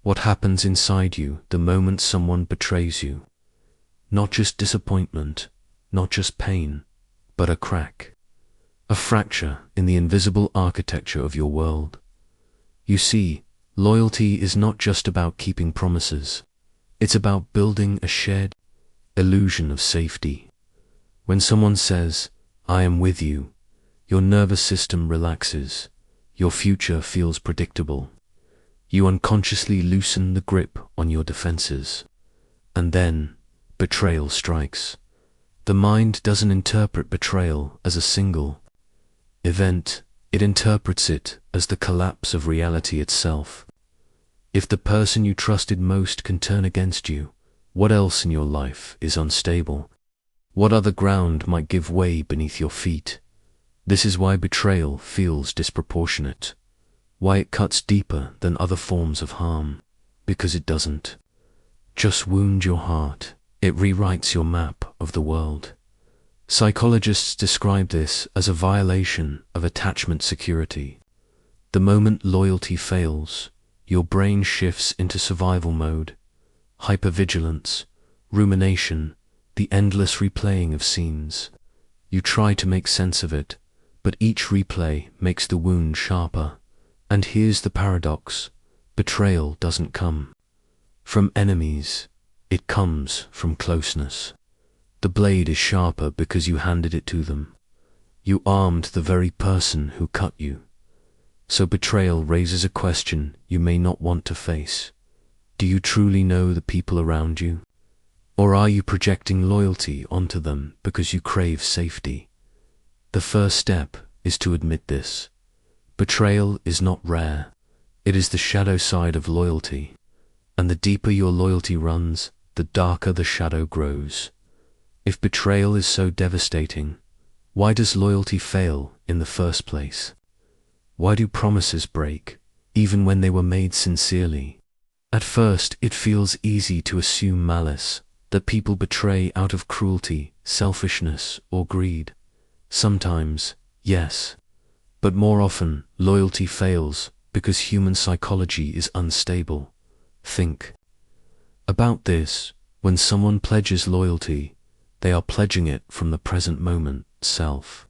What happens inside you the moment someone betrays you? Not just disappointment, not just pain, but a crack, a fracture in the invisible architecture of your world. You see, loyalty is not just about keeping promises. It's about building a shared illusion of safety. When someone says, "I am with you," your nervous system relaxes, your future feels predictable. You unconsciously loosen the grip on your defenses. And then, betrayal strikes. The mind doesn't interpret betrayal as a single event, it interprets it as the collapse of reality itself. If the person you trusted most can turn against you, what else in your life is unstable? What other ground might give way beneath your feet? This is why betrayal feels disproportionate, why it cuts deeper than other forms of harm, because it doesn't just wound your heart, it rewrites your map of the world. Psychologists describe this as a violation of attachment security. The moment loyalty fails, your brain shifts into survival mode, hypervigilance, rumination, the endless replaying of scenes. You try to make sense of it, but each replay makes the wound sharper. And here's the paradox: betrayal doesn't come from enemies, it comes from closeness. The blade is sharper because you handed it to them. You armed the very person who cut you. So betrayal raises a question you may not want to face. Do you truly know the people around you? Or are you projecting loyalty onto them because you crave safety? The first step is to admit this. Betrayal is not rare. It is the shadow side of loyalty. And the deeper your loyalty runs, the darker the shadow grows. If betrayal is so devastating, why does loyalty fail in the first place? Why do promises break, even when they were made sincerely? At first, it feels easy to assume malice, that people betray out of cruelty, selfishness, or greed. Sometimes, yes. But more often, loyalty fails because human psychology is unstable. Think about this. When someone pledges loyalty, they are pledging it from the present moment, self.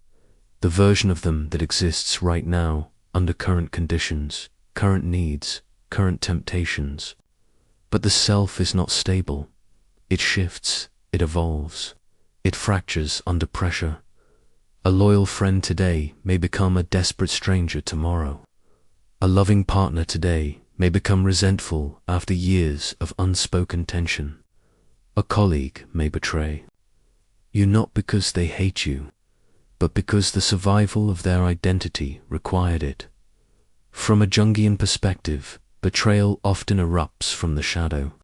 The version of them that exists right now, under current conditions, current needs, current temptations. But the self is not stable. It shifts, it evolves, it fractures under pressure. A loyal friend today may become a desperate stranger tomorrow. A loving partner today may become resentful after years of unspoken tension. A colleague may betray you not because they hate you, but because the survival of their identity required it. From a Jungian perspective, betrayal often erupts from the shadow,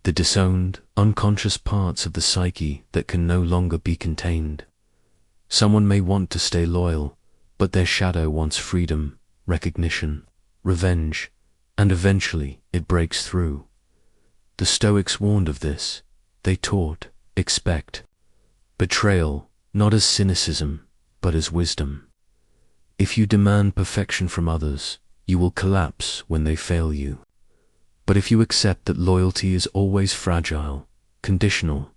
the disowned, unconscious parts of the psyche that can no longer be contained. Someone may want to stay loyal, but their shadow wants freedom, recognition, revenge, and eventually it breaks through. The Stoics warned of this. They taught, expect betrayal, not as cynicism, but as wisdom. If you demand perfection from others, you will collapse when they fail you. But if you accept that loyalty is always fragile, conditional,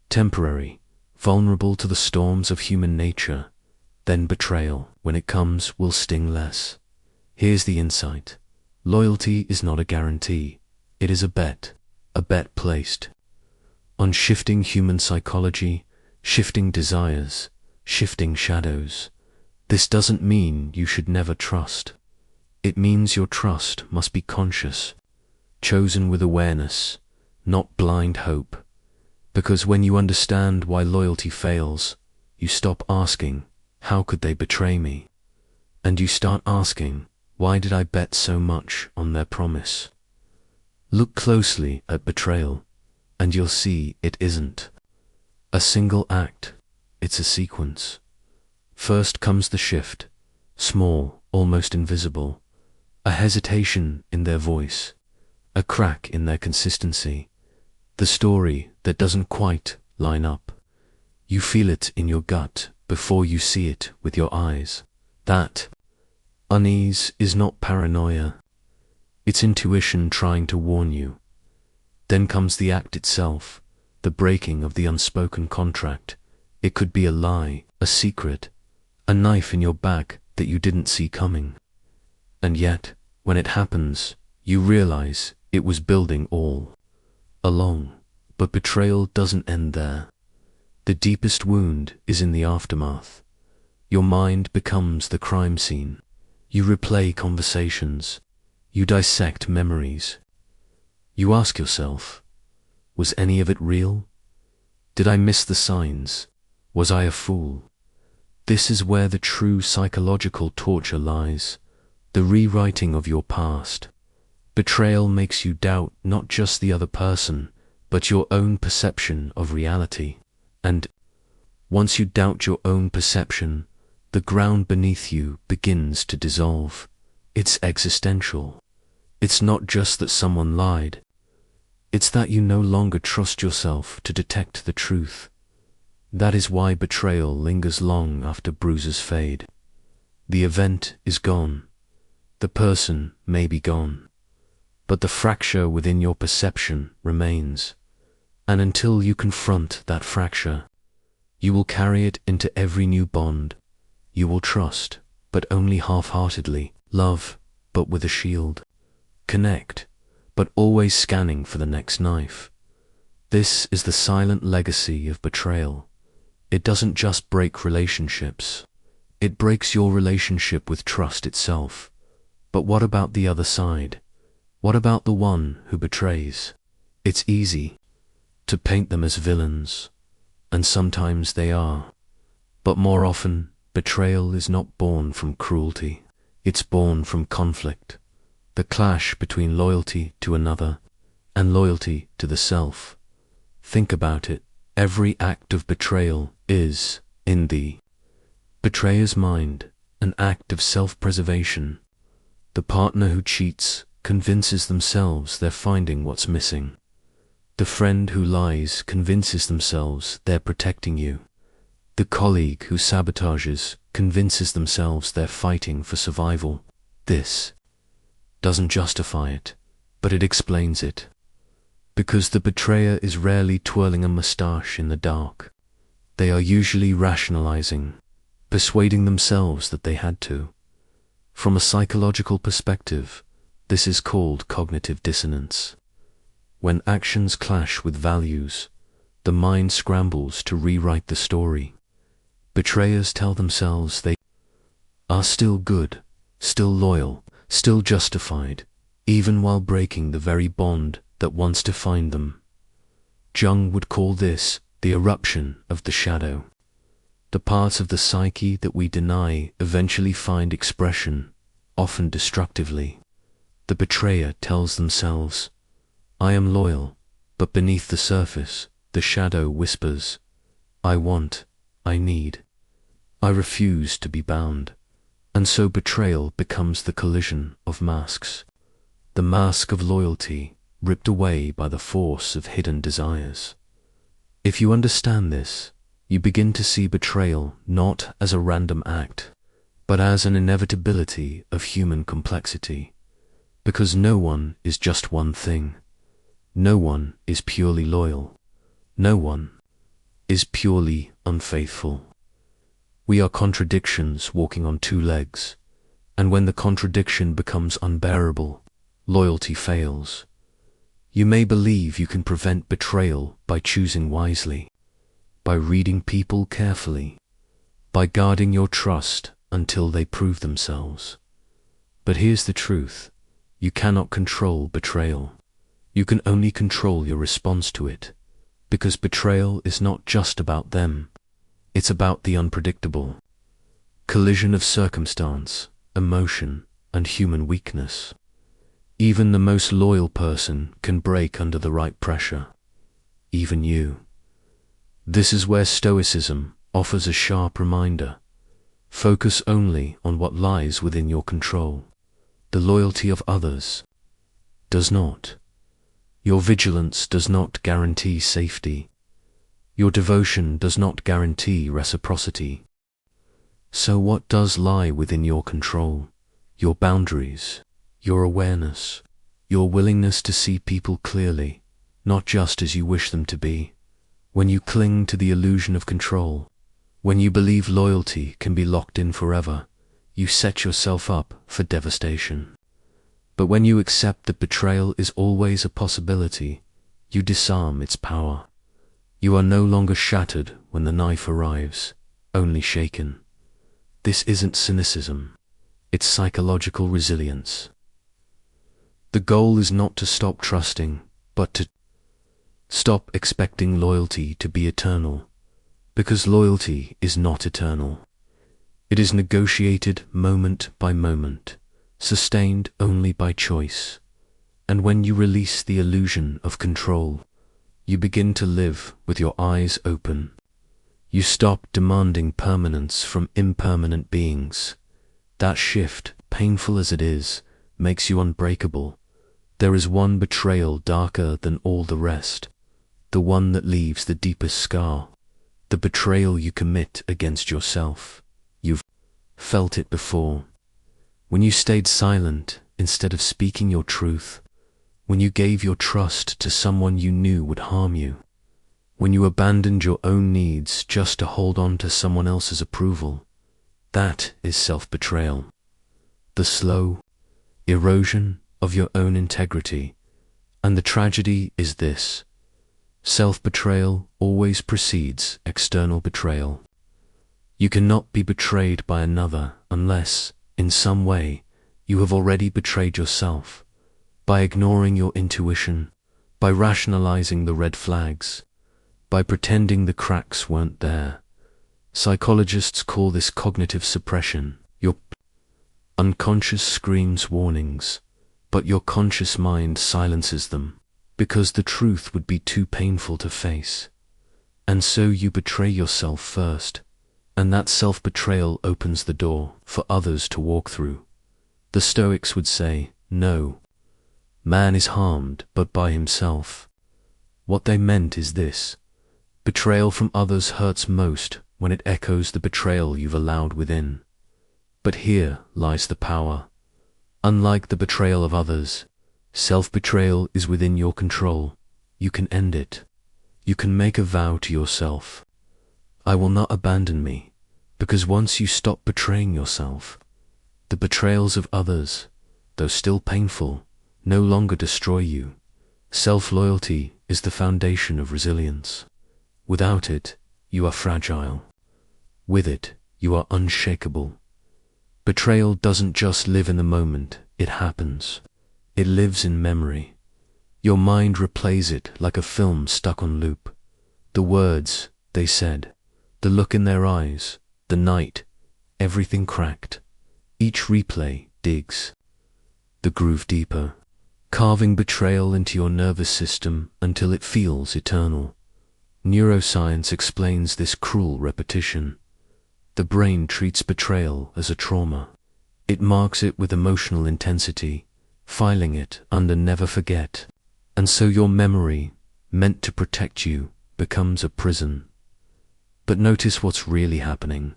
temporary, vulnerable to the storms of human nature, then betrayal, when it comes, will sting less. Here's the insight. Loyalty is not a guarantee. It is a bet placed on shifting human psychology, shifting desires, shifting shadows. This doesn't mean you should never trust. It means your trust must be conscious, chosen with awareness, not blind hope. Because when you understand why loyalty fails, you stop asking, how could they betray me? And you start asking, why did I bet so much on their promise? Look closely at betrayal, and you'll see it isn't a single act, it's a sequence. First comes the shift, small, almost invisible, a hesitation in their voice, a crack in their consistency, the story that doesn't quite line up. You feel it in your gut before you see it with your eyes. That unease is not paranoia. It's intuition trying to warn you. Then comes the act itself, the breaking of the unspoken contract. It could be a lie, a secret, a knife in your back that you didn't see coming. And yet, when it happens, you realize it was building all along. But betrayal doesn't end there. The deepest wound is in the aftermath. Your mind becomes the crime scene. You replay conversations. You dissect memories. You ask yourself, was any of it real? Did I miss the signs? Was I a fool? This is where the true psychological torture lies, the rewriting of your past. Betrayal makes you doubt not just the other person, but your own perception of reality. And once you doubt your own perception, the ground beneath you begins to dissolve. It's existential. It's not just that someone lied. It's that you no longer trust yourself to detect the truth. That is why betrayal lingers long after bruises fade. The event is gone. The person may be gone. But the fracture within your perception remains. And until you confront that fracture, you will carry it into every new bond. You will trust, but only half-heartedly. Love, but with a shield. Connect, but always scanning for the next knife. This is the silent legacy of betrayal. It doesn't just break relationships. It breaks your relationship with trust itself. But what about the other side? What about the one who betrays? It's easy to paint them as villains, and sometimes they are. But more often, betrayal is not born from cruelty. It's born from conflict. The clash between loyalty to another and loyalty to the self. Think about it. Every act of betrayal is, in the betrayer's mind, an act of self-preservation. The partner who cheats convinces themselves they're finding what's missing. The friend who lies convinces themselves they're protecting you. The colleague who sabotages convinces themselves they're fighting for survival. This doesn't justify it, but it explains it. Because the betrayer is rarely twirling a mustache in the dark. They are usually rationalizing, persuading themselves that they had to. From a psychological perspective, this is called cognitive dissonance. When actions clash with values, the mind scrambles to rewrite the story. Betrayers tell themselves they are still good, still loyal, still justified, even while breaking the very bond that once defined them. Jung would call this the eruption of the shadow. The parts of the psyche that we deny eventually find expression, often destructively. The betrayer tells themselves, I am loyal, but beneath the surface, the shadow whispers, I want, I need, I refuse to be bound. And so betrayal becomes the collision of masks. The mask of loyalty ripped away by the force of hidden desires. If you understand this, you begin to see betrayal not as a random act, but as an inevitability of human complexity. Because no one is just one thing. No one is purely loyal. No one is purely unfaithful. We are contradictions walking on two legs, and when the contradiction becomes unbearable, loyalty fails. You may believe you can prevent betrayal by choosing wisely, by reading people carefully, by guarding your trust until they prove themselves. But here's the truth. You cannot control betrayal. You can only control your response to it, because betrayal is not just about them. It's about the unpredictable collision of circumstance, emotion, and human weakness. Even the most loyal person can break under the right pressure. Even you. This is where Stoicism offers a sharp reminder. Focus only on what lies within your control. The loyalty of others does not. Your vigilance does not guarantee safety. Your devotion does not guarantee reciprocity. So what does lie within your control? Your boundaries, your awareness, your willingness to see people clearly, not just as you wish them to be. When you cling to the illusion of control, when you believe loyalty can be locked in forever, you set yourself up for devastation. But when you accept that betrayal is always a possibility, you disarm its power. You are no longer shattered when the knife arrives, only shaken. This isn't cynicism, it's psychological resilience. The goal is not to stop trusting, but to stop expecting loyalty to be eternal, because loyalty is not eternal. It is negotiated moment by moment, sustained only by choice. And when you release the illusion of control, you begin to live with your eyes open. You stop demanding permanence from impermanent beings. That shift, painful as it is, makes you unbreakable. There is one betrayal darker than all the rest, the one that leaves the deepest scar, the betrayal you commit against yourself. You've felt it before. When you stayed silent instead of speaking your truth, when you gave your trust to someone you knew would harm you, when you abandoned your own needs just to hold on to someone else's approval, that is self-betrayal. The slow erosion of your own integrity. And the tragedy is this: self-betrayal always precedes external betrayal. You cannot be betrayed by another unless, in some way, you have already betrayed yourself, by ignoring your intuition, by rationalizing the red flags, by pretending the cracks weren't there. Psychologists call this cognitive suppression. Your unconscious screams warnings, but your conscious mind silences them, because the truth would be too painful to face. And so you betray yourself first, and that self-betrayal opens the door for others to walk through. The Stoics would say, no, man is harmed but by himself. What they meant is this: betrayal from others hurts most when it echoes the betrayal you've allowed within. But here lies the power. Unlike the betrayal of others, self-betrayal is within your control. You can end it. You can make a vow to yourself: I will not abandon me, because once you stop betraying yourself, the betrayals of others, though still painful, no longer destroy you. Self-loyalty is the foundation of resilience. Without it, you are fragile. With it, you are unshakable. Betrayal doesn't just live in the moment, it happens. It lives in memory. Your mind replays it like a film stuck on loop. The words they said, the look in their eyes, the night, everything cracked. Each replay digs the groove deeper, carving betrayal into your nervous system until it feels eternal. Neuroscience explains this cruel repetition. The brain treats betrayal as a trauma. It marks it with emotional intensity, filing it under never forget. And so your memory, meant to protect you, becomes a prison. But notice what's really happening.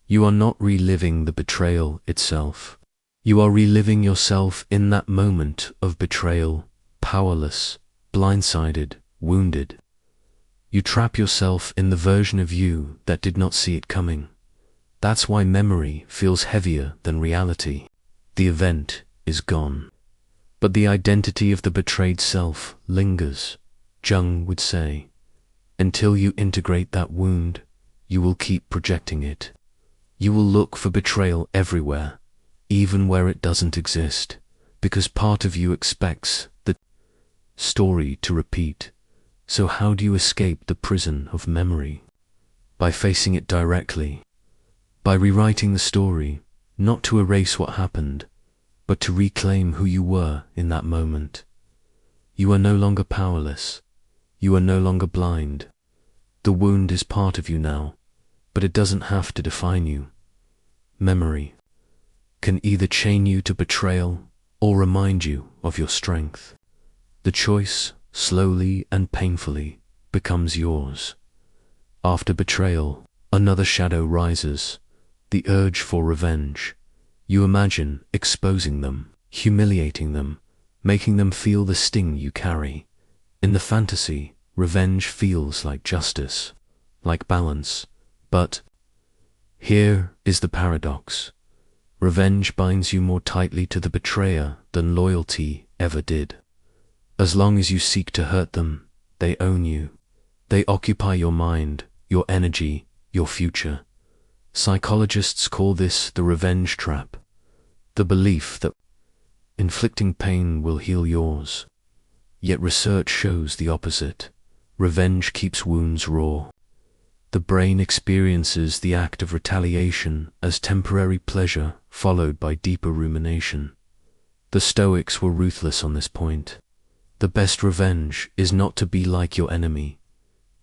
You are not reliving the betrayal itself. You are reliving yourself in that moment of betrayal, powerless, blindsided, wounded. You trap yourself in the version of you that did not see it coming. That's why memory feels heavier than reality. The event is gone, but the identity of the betrayed self lingers. Jung would say, until you integrate that wound, you will keep projecting it. You will look for betrayal everywhere, even where it doesn't exist, because part of you expects the story to repeat. So how do you escape the prison of memory? By facing it directly. By rewriting the story, not to erase what happened, but to reclaim who you were in that moment. You are no longer powerless. You are no longer blind. The wound is part of you now, but it doesn't have to define you. Memory can either chain you to betrayal or remind you of your strength. The choice, slowly and painfully, becomes yours. After betrayal, another shadow rises, the urge for revenge. You imagine exposing them, humiliating them, making them feel the sting you carry. In the fantasy, revenge feels like justice, like balance. But here is the paradox. Revenge binds you more tightly to the betrayer than loyalty ever did. As long as you seek to hurt them, they own you. They occupy your mind, your energy, your future. Psychologists call this the revenge trap, the belief that inflicting pain will heal yours. Yet research shows the opposite. Revenge keeps wounds raw. The brain experiences the act of retaliation as temporary pleasure followed by deeper rumination. The Stoics were ruthless on this point. The best revenge is not to be like your enemy,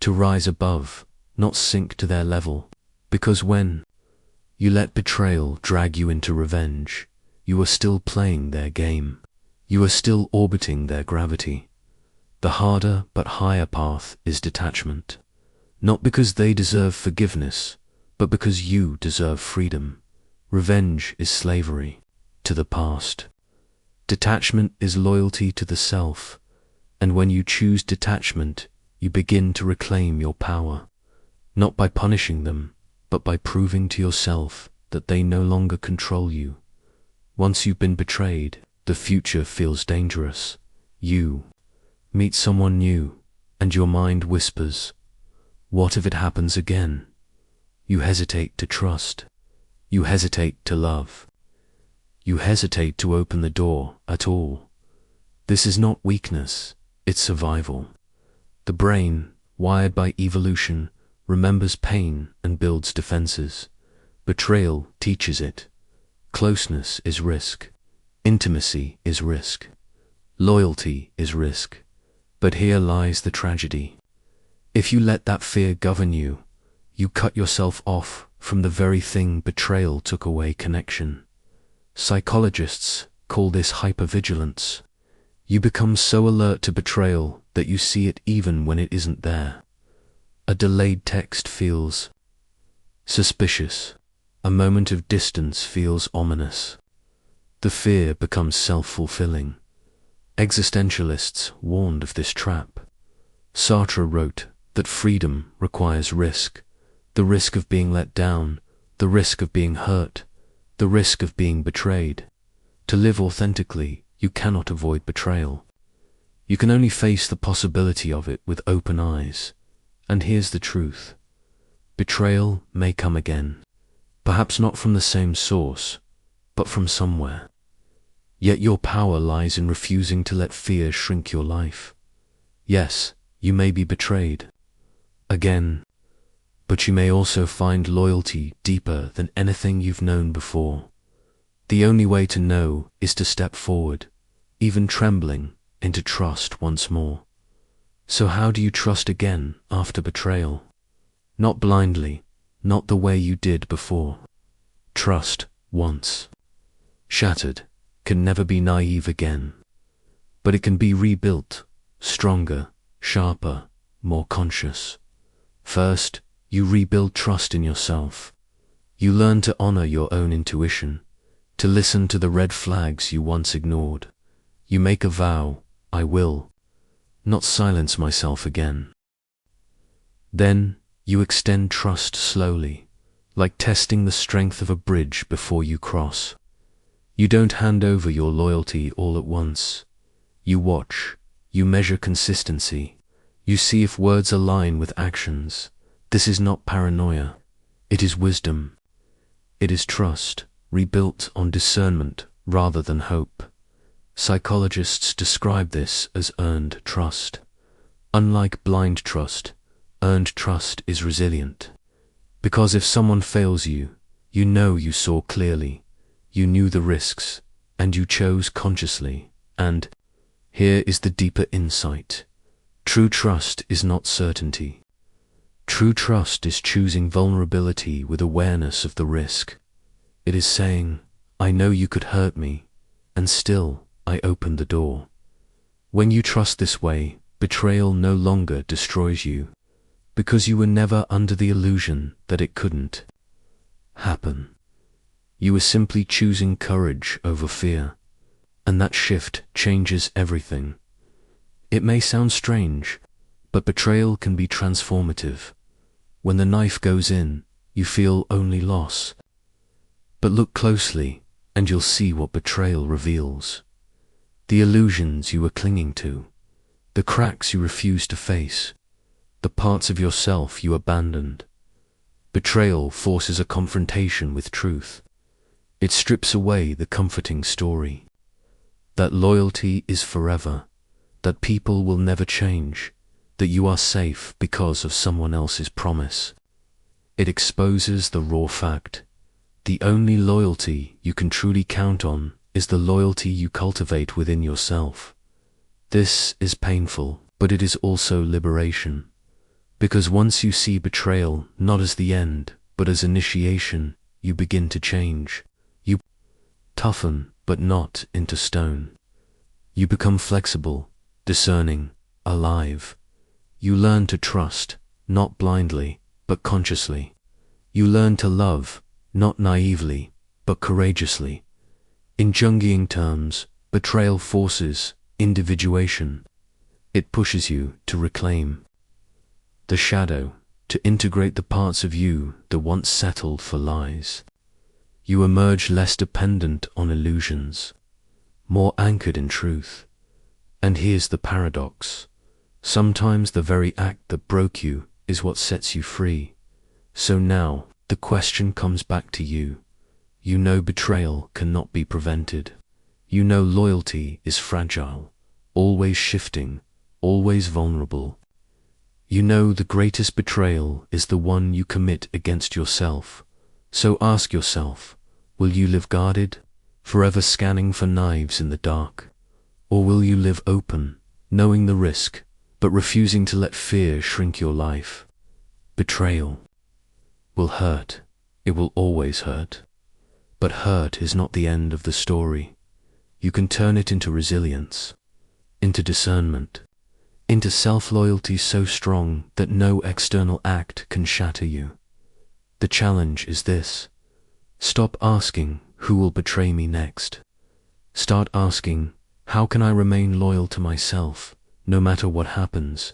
to rise above, not sink to their level, because when you let betrayal drag you into revenge, you are still playing their game. You are still orbiting their gravity. The harder but higher path is detachment. Not because they deserve forgiveness, but because you deserve freedom. Revenge is slavery to the past. Detachment is loyalty to the self, and when you choose detachment, you begin to reclaim your power, not by punishing them, but by proving to yourself that they no longer control you. Once you've been betrayed, the future feels dangerous. You meet someone new, and your mind whispers, "What if it happens again?" You hesitate to trust. You hesitate to love. You hesitate to open the door at all. This is not weakness, it's survival. The brain, wired by evolution, remembers pain and builds defenses. Betrayal teaches it. Closeness is risk. Intimacy is risk. Loyalty is risk. But here lies the tragedy. If you let that fear govern you, you cut yourself off from the very thing betrayal took away: connection. Psychologists call this hypervigilance. You become so alert to betrayal that you see it even when it isn't there. A delayed text feels suspicious. A moment of distance feels ominous. The fear becomes self-fulfilling. Existentialists warned of this trap. Sartre wrote that freedom requires risk, the risk of being let down, the risk of being hurt, the risk of being betrayed. To live authentically, you cannot avoid betrayal. You can only face the possibility of it with open eyes. And here's the truth. Betrayal may come again, perhaps not from the same source, but from somewhere. Yet your power lies in refusing to let fear shrink your life. Yes, you may be betrayed again, but you may also find loyalty deeper than anything you've known before. The only way to know is to step forward, even trembling, into trust once more. So how do you trust again after betrayal? Not blindly, not the way you did before. Trust once shattered can never be naive again, but it can be rebuilt, stronger, sharper, more conscious. First, you rebuild trust in yourself. You learn to honor your own intuition, to listen to the red flags you once ignored. You make a vow: I will not silence myself again. Then, you extend trust slowly, like testing the strength of a bridge before you cross. You don't hand over your loyalty all at once. You watch, you measure consistency, you see if words align with actions. This is not paranoia, it is wisdom. It is trust, rebuilt on discernment rather than hope. Psychologists describe this as earned trust. Unlike blind trust, earned trust is resilient. Because if someone fails you, you know you saw clearly, you knew the risks, and you chose consciously. And here is the deeper insight. True trust is not certainty. True trust is choosing vulnerability with awareness of the risk. It is saying, I know you could hurt me, and still I opened the door. When you trust this way, betrayal no longer destroys you, because you were never under the illusion that it couldn't happen. You were simply choosing courage over fear. And that shift changes everything. It may sound strange, but betrayal can be transformative. When the knife goes in, you feel only loss. But look closely, and you'll see what betrayal reveals. The illusions you were clinging to, the cracks you refused to face, the parts of yourself you abandoned. Betrayal forces a confrontation with truth. It strips away the comforting story. That loyalty is forever, that people will never change, that you are safe because of someone else's promise. It exposes the raw fact. The only loyalty you can truly count on is the loyalty you cultivate within yourself. This is painful, but it is also liberation. Because once you see betrayal not as the end, but as initiation, you begin to change. You toughen, but not into stone. You become flexible, discerning, alive. You learn to trust, not blindly, but consciously. You learn to love, not naively, but courageously. In Jungian terms, betrayal forces individuation. It pushes you to reclaim the shadow, to integrate the parts of you that once settled for lies. You emerge less dependent on illusions, more anchored in truth. And here's the paradox. Sometimes the very act that broke you is what sets you free. So now, the question comes back to you. You know betrayal cannot be prevented. You know loyalty is fragile, always shifting, always vulnerable. You know the greatest betrayal is the one you commit against yourself. So ask yourself, will you live guarded, forever scanning for knives in the dark? Or will you live open, knowing the risk, but refusing to let fear shrink your life? Betrayal will hurt. It will always hurt. But hurt is not the end of the story. You can turn it into resilience, into discernment, into self-loyalty so strong that no external act can shatter you. The challenge is this. Stop asking, who will betray me next? Start asking, how can I remain loyal to myself, no matter what happens?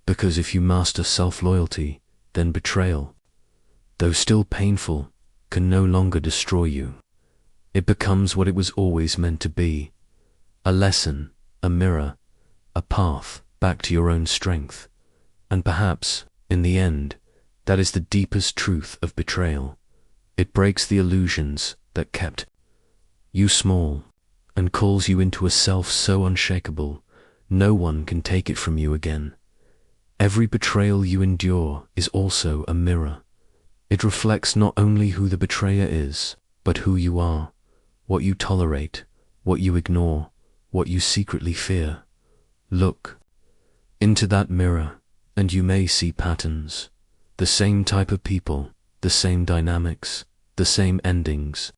Because if you master self-loyalty, then betrayal, though still painful, can no longer destroy you. It becomes what it was always meant to be, a lesson, a mirror, a path back to your own strength. And perhaps, in the end, that is the deepest truth of betrayal. It breaks the illusions that kept you small and calls you into a self so unshakable, no one can take it from you again. Every betrayal you endure is also a mirror. It reflects not only who the betrayer is, but who you are, what you tolerate, what you ignore, what you secretly fear. Look into that mirror, and you may see patterns. The same type of people, the same dynamics, the same endings.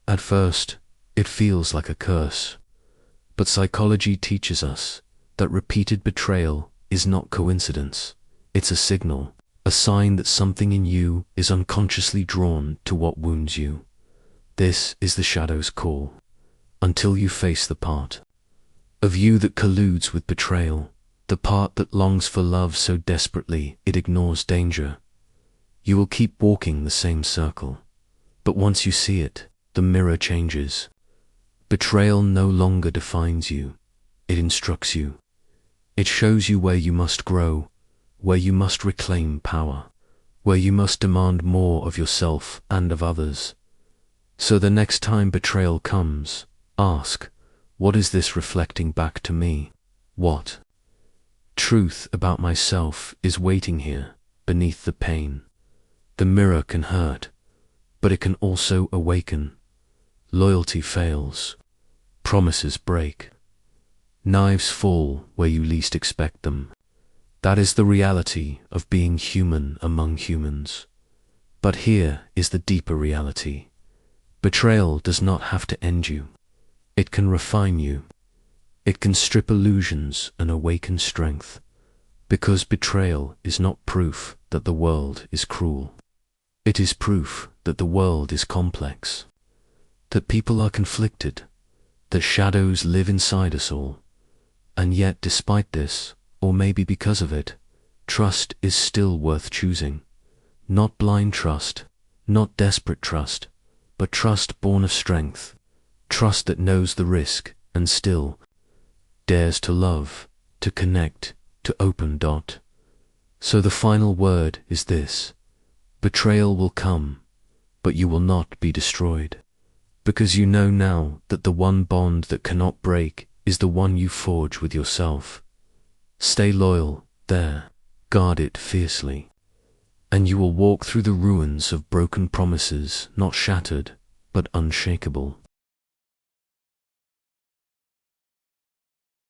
At first, it feels like a curse. But psychology teaches us that repeated betrayal is not coincidence. It's a signal, a sign that something in you is unconsciously drawn to what wounds you. This is the shadow's call. Until you face the part of you that colludes with betrayal, the part that longs for love so desperately it ignores danger, you will keep walking the same circle. But once you see it, the mirror changes. Betrayal no longer defines you. It instructs you. It shows you where you must grow, where you must reclaim power, where you must demand more of yourself and of others. So the next time betrayal comes, ask, what is this reflecting back to me? What truth about myself is waiting here, beneath the pain? The mirror can hurt, but it can also awaken. Loyalty fails. Promises break. Knives fall where you least expect them. That is the reality of being human among humans. But here is the deeper reality. Betrayal does not have to end you. It can refine you. It can strip illusions and awaken strength. Because betrayal is not proof that the world is cruel. It is proof that the world is complex. That people are conflicted. that shadows live inside us all. And yet, despite this, or maybe because of it, trust is still worth choosing. Not blind trust, not desperate trust, but trust born of strength, trust that knows the risk and still dares to love, to connect, to open. So the final word is this: betrayal will come, but you will not be destroyed, because you know now that the one bond that cannot break is the one you forge with yourself. Stay loyal there, guard it fiercely, and you will walk through the ruins of broken promises, not shattered, but unshakable.